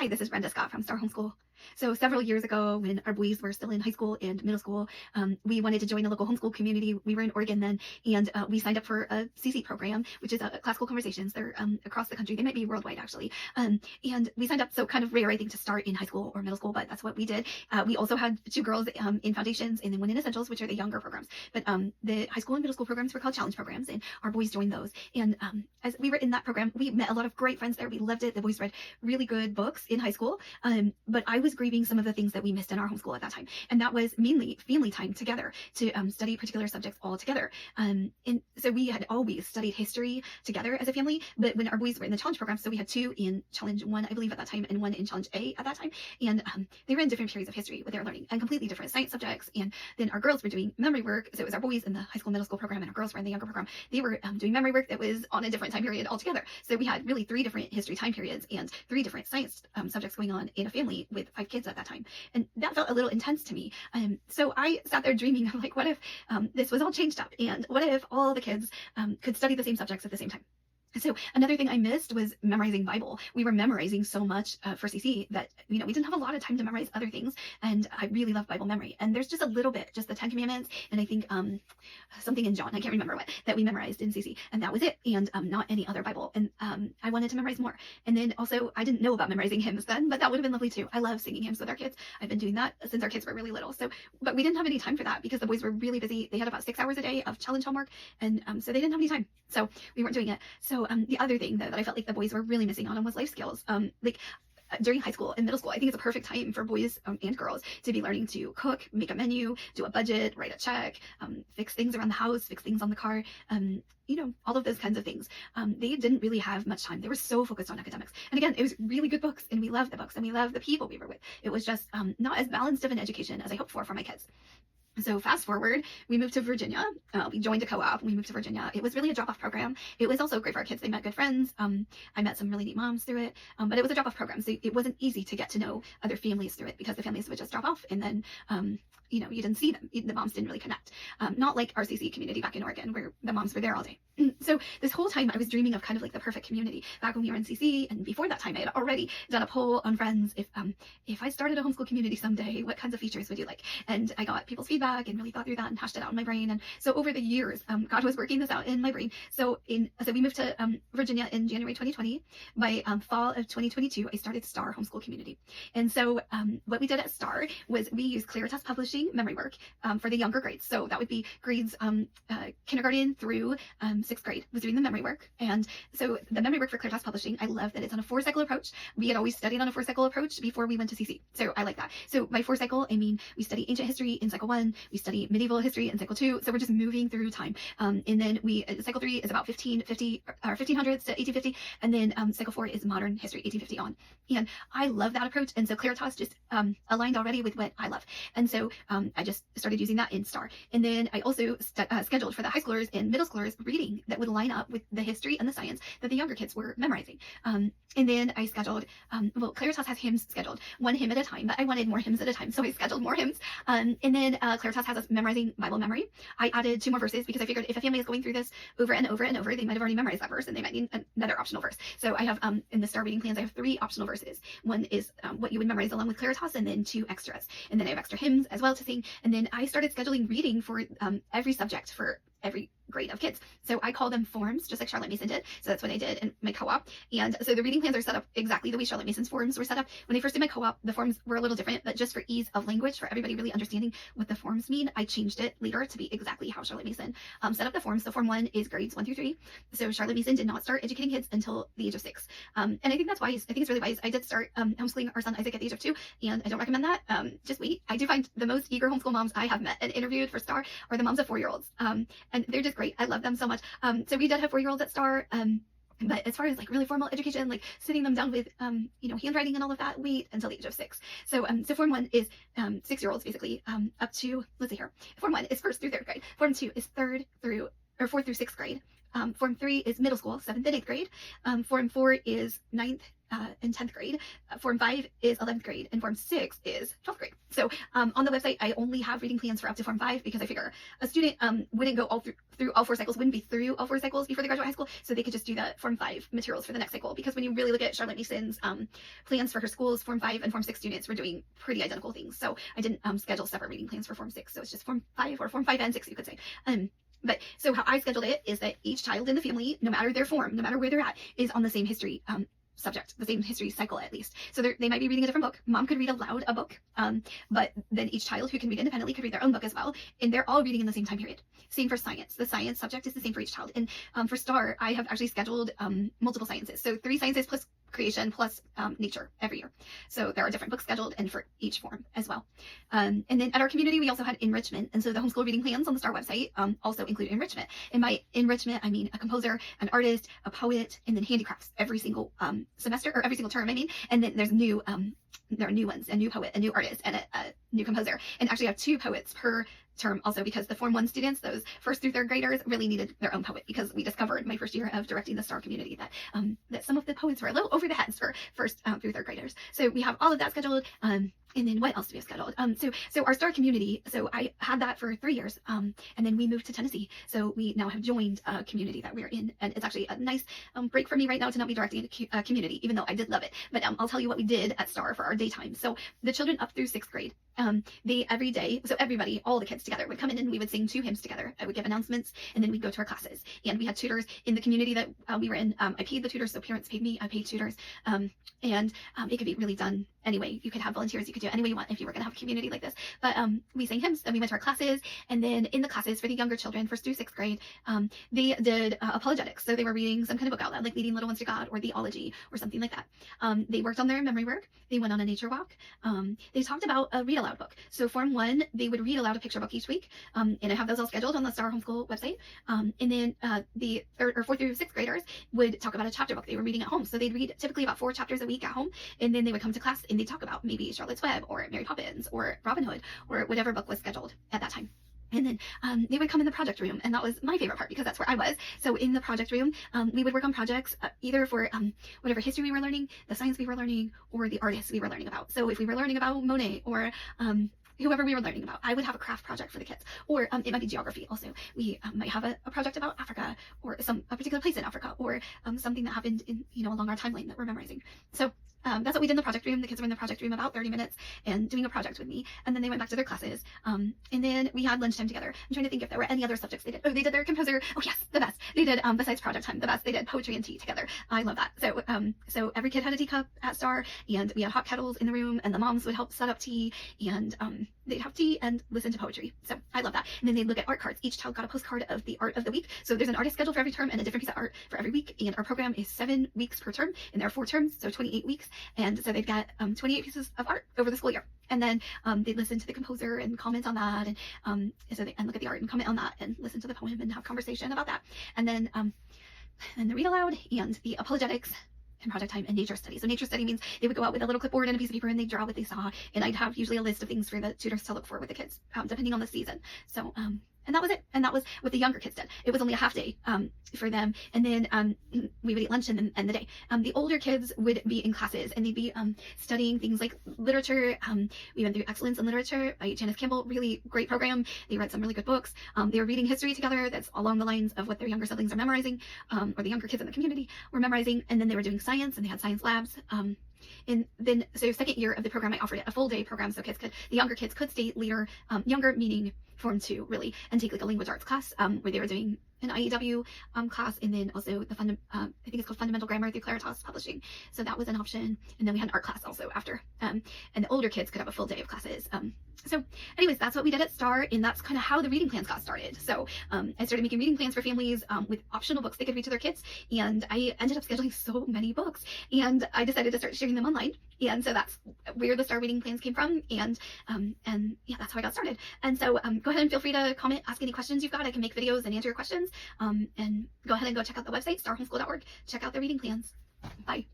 Hi, this is Brenda Scott from STAR Homeschool. So several years ago, when our boys were still in high school and middle school, we wanted to join a local homeschool community. We were in Oregon then, and we signed up for a CC program, which is classical conversations. They're across the country. They might be worldwide, actually. And we signed up, so kind of rare, I think, to start in high school or middle school, but that's what we did. We also had two girls in foundations and then one in essentials, which are the younger programs. But the high school and middle school programs were called challenge programs, and our boys joined those. And as we were in that program, we met a lot of great friends there. We loved it. The boys read really good books in high school. But I was grieving some of the things that we missed in our homeschool at that time. And that was mainly family time together to study particular subjects all together. And so we had always studied history together as a family. But when our boys were in the challenge program, so we had two in challenge 1, I believe, at that time, and one in challenge A at that time. And they were in different periods of history, what they were learning, and completely different science subjects. And then our girls were doing memory work. So it was our boys in the high school, middle school program, and our girls were in the younger program. They were doing memory work that was on a different time period altogether. So we had really 3 different history time periods and 3 different science subjects going on in a family with 5 kids at that time. And that felt a little intense to me. So I sat there dreaming of, like, what if this was all changed up, and what if all the kids could study the same subjects at the same time? So another thing I missed was memorizing Bible. We were memorizing so much for CC that, we didn't have a lot of time to memorize other things. And I really love Bible memory. And there's just a little bit, just the 10 Commandments, and I think something in John, I can't remember what, that we memorized in CC. And that was it. And not any other Bible. And I wanted to memorize more. And then also, I didn't know about memorizing hymns then, but that would have been lovely too. I love singing hymns with our kids. I've been doing that since our kids were really little. So, but we didn't have any time for that because the boys were really busy. They had about 6 hours a day of challenge homework. And so they didn't have any time. So we weren't doing it. So the other thing that I felt like the boys were really missing out on was life skills. During high school and middle school, I think it's a perfect time for boys and girls to be learning to cook, make a menu, do a budget, write a check, fix things around the house, fix things on the car, all of those kinds of things. They didn't really have much time. They were so focused on academics. And again, it was really good books, and we loved the books, and we loved the people we were with. It was just not as balanced of an education as I hoped for my kids. So fast forward, we moved to Virginia. We joined a co-op. We moved to Virginia. It was really a drop-off program. It was also great for our kids. They met good friends. I met some really neat moms through it. But it was a drop-off program, so it wasn't easy to get to know other families through it because the families would just drop off, and then you didn't see them. The moms didn't really connect. Not like our CC community back in Oregon, where the moms were there all day. So this whole time I was dreaming of kind of like the perfect community. Back when we were in CC, and before that time, I had already done a poll on Friends. If I started a homeschool community someday, what kinds of features would you like? And I got people's feedback and really thought through that and hashed it out in my brain. And so over the years, God was working this out in my brain. So we moved to Virginia in January 2020. By fall of 2022, I started STAR Homeschool Community. And so what we did at STAR was we used Claritas Publishing memory work for the younger grades. So that would be grades kindergarten through 6th grade was doing the memory work. And so the memory work for Claritas Publishing, I love that it's on a 4-cycle approach. We had always studied on a 4-cycle approach before we went to CC. So I like that. So by 4-cycle, I mean we study ancient history in cycle 1, we study medieval history in cycle 2. So we're just moving through time. And then cycle 3 is about 1500s to 1850. And then cycle 4 is modern history, 1850 on. And I love that approach. And so Claritas just aligned already with what I love. And so I just started using that in STAR. And then I also scheduled for the high schoolers and middle schoolers reading that would line up with the history and the science that the younger kids were memorizing. And then I scheduled, Claritas has hymns scheduled, 1 hymn at a time, but I wanted more hymns at a time, so I scheduled more hymns. And then Claritas has us memorizing Bible memory. I added 2 more verses because I figured if a family is going through this over and over and over, they might have already memorized that verse and they might need another optional verse. So I have, in the STAR reading plans, I have 3 optional verses. One is what you would memorize along with Claritas, and then 2 extras. And then I have extra hymns as well to sing. And then I started scheduling reading for every subject for every grade of kids. So I call them forms, just like Charlotte Mason did. So that's what I did in my co-op. And so the reading plans are set up exactly the way Charlotte Mason's forms were set up. When I first did my co-op, the forms were a little different, but just for ease of language, for everybody really understanding what the forms mean, I changed it later to be exactly how Charlotte Mason set up the forms. So form 1 is grades 1 through 3. So Charlotte Mason did not start educating kids until the age of 6. And I think that's wise. I think it's really wise. I did start homeschooling our son Isaac at the age of 2, and I don't recommend that. Just wait. I do find the most eager homeschool moms I have met and interviewed for STAR are the moms of 4-year-olds. And they're just great. I love them so much. So we did have 4-year-olds at STAR. But as far as like really formal education, like sitting them down with, handwriting and all of that, wait until the age of 6. So form 1 is 6-year-olds basically, up to, let's see here. Form 1 is 1st through 3rd grade. Form 2 is 4th through 6th grade. Form 3 is middle school, 7th and 8th grade. Form 4 is 9th and 10th grade. Form 5 is 11th grade, and Form 6 is 12th grade. So on the website, I only have reading plans for up to Form 5 because I figure a student wouldn't go through all 4 cycles, wouldn't be through all 4 cycles before they graduate high school, so they could just do the Form 5 materials for the next cycle. Because when you really look at Charlotte Mason's plans for her schools, Form 5 and Form 6 students were doing pretty identical things. So I didn't schedule separate reading plans for Form 6, so it's just Form 5 or Form 5 and 6, you could say. But so how I scheduled it is that each child in the family, no matter their form, no matter where they're at, is on the same history subject, the same history cycle at least. So they might be reading a different book. Mom could read aloud a book, but then each child who can read independently could read their own book as well. And they're all reading in the same time period. Same for science. The science subject is the same for each child. And for STAR, I have actually scheduled multiple sciences. So 3 sciences plus creation plus nature every year. So there are different books scheduled and for each form as well. And then at our community, we also had enrichment. And so the homeschool reading plans on the STAR website also include enrichment. And by enrichment, I mean a composer, an artist, a poet, and then handicrafts every single semester, or every single term, I mean. And then there's there are new ones, a new poet, a new artist, and a new composer. And actually I have 2 poets per term also, because the Form 1 students, those 1st through 3rd graders, really needed their own poet, because we discovered my first year of directing the STAR community that some of the poets were a little over the heads for 1st through 3rd graders. So we have all of that scheduled. And then what else do we have scheduled? So our STAR community, so I had that for 3 years. And then we moved to Tennessee. So we now have joined a community that we're in. And it's actually a nice break for me right now to not be directing a community, even though I did love it. But I'll tell you what we did at STAR for our daytime. So the children up through 6th grade, they every day, so everybody, all the kids together would come in and we would sing 2 hymns together. I would give announcements, and then we'd go to our classes. And we had tutors in the community that we were in. I paid the tutors, so parents paid me, I paid tutors. And it could be really done anyway. You could have volunteers, you could do it any way you want if you were going to have a community like this. But we sang hymns, and we went to our classes, and then in the classes for the younger children, 1st through 6th grade, they did apologetics. So they were reading some kind of book out loud, like Leading Little Ones to God or Theology or something like that. They worked on their memory work. They went on a nature walk. They talked about a read aloud book. So Form 1, they would read aloud a picture book each week, and I have those all scheduled on the STAR Homeschool website. And then the 3rd or 4th through 6th graders would talk about a chapter book they were reading at home. So they'd read typically about 4 chapters a week at home, and then they would come to class and they'd talk about maybe Charlotte's Web or Mary Poppins or Robin Hood or whatever book was scheduled at that time. And then they would come in the project room, and that was my favorite part because that's where I was. So in the project room, we would work on projects either for whatever history we were learning, the science we were learning, or the artists we were learning about. So if we were learning about Monet or whoever we were learning about, I would have a craft project for the kids. Or it might be geography also. We might have a project about Africa, or a particular place in Africa, or something that happened in, along our timeline that we're memorizing. So that's what we did in the project room. The kids were in the project room about 30 minutes and doing a project with me, and then they went back to their classes. And then we had lunchtime together. I'm trying to think if there were any other subjects they did. Oh, they did their composer. Oh yes, the best. They did besides project time, the best. They did poetry and tea together. I love that. So every kid had a teacup at STAR, and we had hot kettles in the room, and the moms would help set up tea, and they'd have tea and listen to poetry. So I love that. And then they'd look at art cards. Each child got a postcard of the art of the week. So there's an artist scheduled for every term and a different piece of art for every week. And our program is 7 weeks per term, and there are 4 terms, so 28 weeks. And so they've got 28 pieces of art over the school year. And then they'd listen to the composer and comment on that, and and look at the art and comment on that, and listen to the poem and have conversation about that. And then the read aloud and the apologetics and project time and nature study. So nature study means they would go out with a little clipboard and a piece of paper, and they'd draw what they saw, and I'd have usually a list of things for the tutors to look for with the kids, depending on the season. So and that was it. And that was what the younger kids did. It was only a half day for them. And then we would eat lunch and end the day. The older kids would be in classes, and they'd be studying things like literature. We went through Excellence in Literature by Janice Campbell. Really great program. They read some really good books. They were reading history together. That's along the lines of what their younger siblings are memorizing, or the younger kids in the community were memorizing. And then they were doing science, and they had science labs. And then, so 2nd year of the program, I offered it a full day program, so the younger kids could stay later, younger meaning Form 2 really, and take like a language arts class where they were doing an IEW class, and then also the I think it's called Fundamental Grammar through Claritas Publishing. So that was an option. And then we had an art class also after. And the older kids could have a full day of classes. So anyways, that's what we did at STAR, and that's kind of how the reading plans got started. So I started making reading plans for families with optional books they could read to their kids, and I ended up scheduling so many books, and I decided to start sharing them online. And so that's where the STAR reading plans came from, and yeah, that's how I got started. And so go ahead and feel free to comment, ask any questions you've got. I can make videos and answer your questions. And go ahead and go check out the website, starhomeschool.org. Check out the reading plans. Bye.